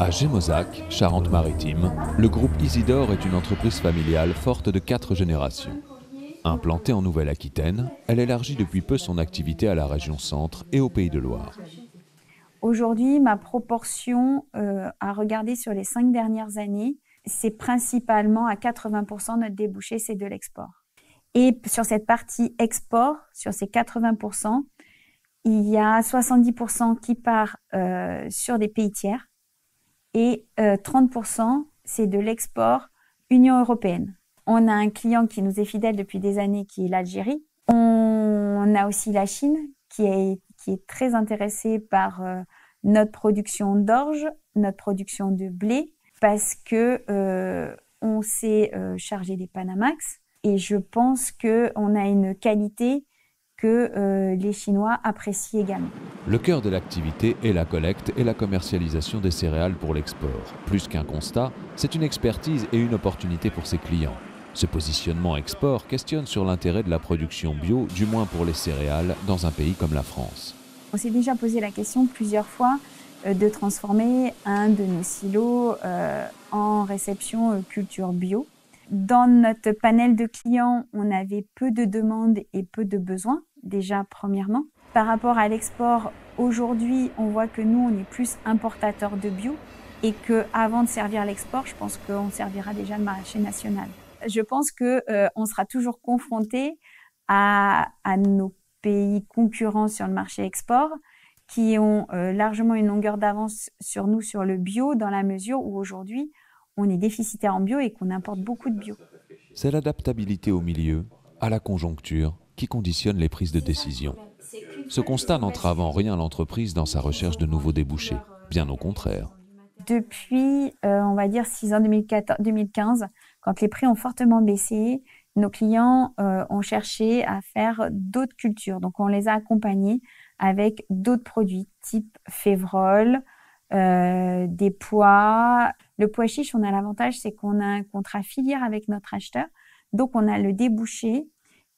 À Gémozac, Charente-Maritime, le groupe Isidore est une entreprise familiale forte de 4 générations. Implantée en Nouvelle-Aquitaine, elle élargit depuis peu son activité à la région Centre et au Pays de Loire. Aujourd'hui, ma proportion à regarder sur les 5 dernières années, c'est principalement à 80% notre débouché, c'est de l'export. Et sur cette partie export, sur ces 80%, il y a 70% qui part sur des pays tiers et 30% c'est de l'export Union européenne. On a un client qui nous est fidèle depuis des années qui est l'Algérie. On a aussi la Chine qui est très intéressée par notre production d'orge, notre production de blé, parce que on s'est chargé des Panamax et je pense qu'on a une qualité que les Chinois apprécient également. Le cœur de l'activité est la collecte et la commercialisation des céréales pour l'export. Plus qu'un constat, c'est une expertise et une opportunité pour ses clients. Ce positionnement export questionne sur l'intérêt de la production bio, du moins pour les céréales, dans un pays comme la France. On s'est déjà posé la question plusieurs fois de transformer un de nos silos en réception culture bio. Dans notre panel de clients, on avait peu de demandes et peu de besoins, déjà premièrement. Par rapport à l'export, aujourd'hui, on voit que nous, on est plus importateurs de bio et qu'avant de servir l'export, je pense qu'on servira déjà le marché national. Je pense qu'on sera toujours confronté à nos pays concurrents sur le marché export qui ont largement une longueur d'avance sur nous sur le bio dans la mesure où aujourd'hui, on est déficitaire en bio et qu'on importe beaucoup de bio. C'est l'adaptabilité au milieu, à la conjoncture, qui conditionne les prises de décision. Ce constat n'entrave en rien l'entreprise dans sa recherche de nouveaux débouchés, bien au contraire. Depuis, on va dire 6 ans, 2015, quand les prix ont fortement baissé, nos clients ont cherché à faire d'autres cultures. Donc, on les a accompagnés avec d'autres produits, type févrole, des pois. Le pois chiche, on a l'avantage, c'est qu'on a un contrat filière avec notre acheteur. Donc, on a le débouché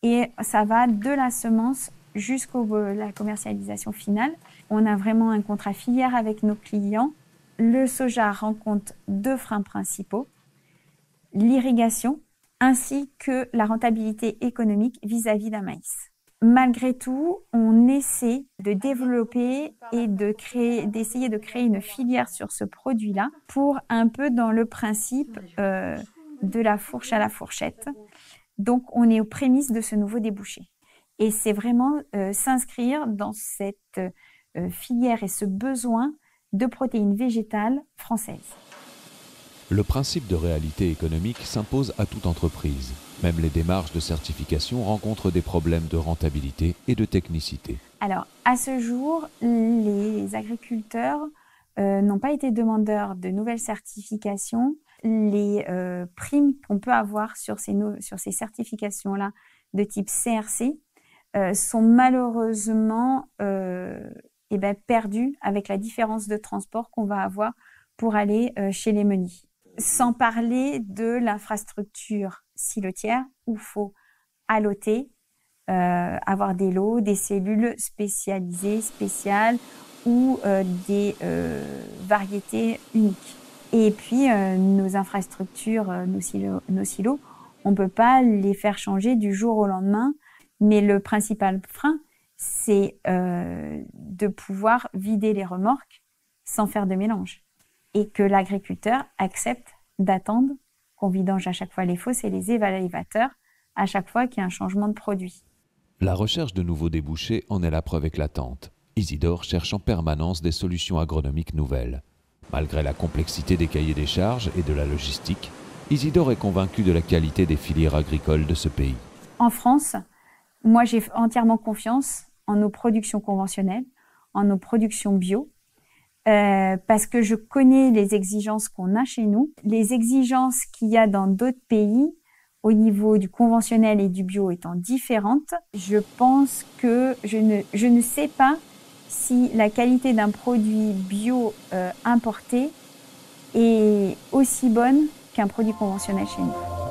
et ça va de la semence jusqu'à la commercialisation finale. On a vraiment un contrat filière avec nos clients. Le soja rencontre 2 freins principaux, l'irrigation ainsi que la rentabilité économique vis-à-vis d'un maïs. Malgré tout, on essaie de développer et d'essayer de créer une filière sur ce produit-là pour un peu dans le principe de la fourche à la fourchette. Donc, on est aux prémices de ce nouveau débouché. Et c'est vraiment s'inscrire dans cette filière et ce besoin de protéines végétales françaises. Le principe de réalité économique s'impose à toute entreprise. Même les démarches de certification rencontrent des problèmes de rentabilité et de technicité. Alors, à ce jour, les agriculteurs n'ont pas été demandeurs de nouvelles certifications. Les primes qu'on peut avoir sur ces certifications-là de type CRC sont malheureusement perdues avec la différence de transport qu'on va avoir pour aller chez les meuniers. Sans parler de l'infrastructure silotière où il faut alloter, avoir des lots, des cellules spécialisées, spéciales ou des variétés uniques. Et puis, nos infrastructures, nos silos, on ne peut pas les faire changer du jour au lendemain, mais le principal frein, c'est de pouvoir vider les remorques sans faire de mélange. Et que l'agriculteur accepte d'attendre qu'on vidange à chaque fois les fosses et les élévateurs à chaque fois qu'il y a un changement de produit. La recherche de nouveaux débouchés en est la preuve éclatante. Isidore cherche en permanence des solutions agronomiques nouvelles. Malgré la complexité des cahiers des charges et de la logistique, Isidore est convaincu de la qualité des filières agricoles de ce pays. En France, moi j'ai entièrement confiance en nos productions conventionnelles, en nos productions bio, parce que je connais les exigences qu'on a chez nous, les exigences qu'il y a dans d'autres pays au niveau du conventionnel et du bio étant différentes. Je pense que je ne sais pas si la qualité d'un produit bio importé est aussi bonne qu'un produit conventionnel chez nous.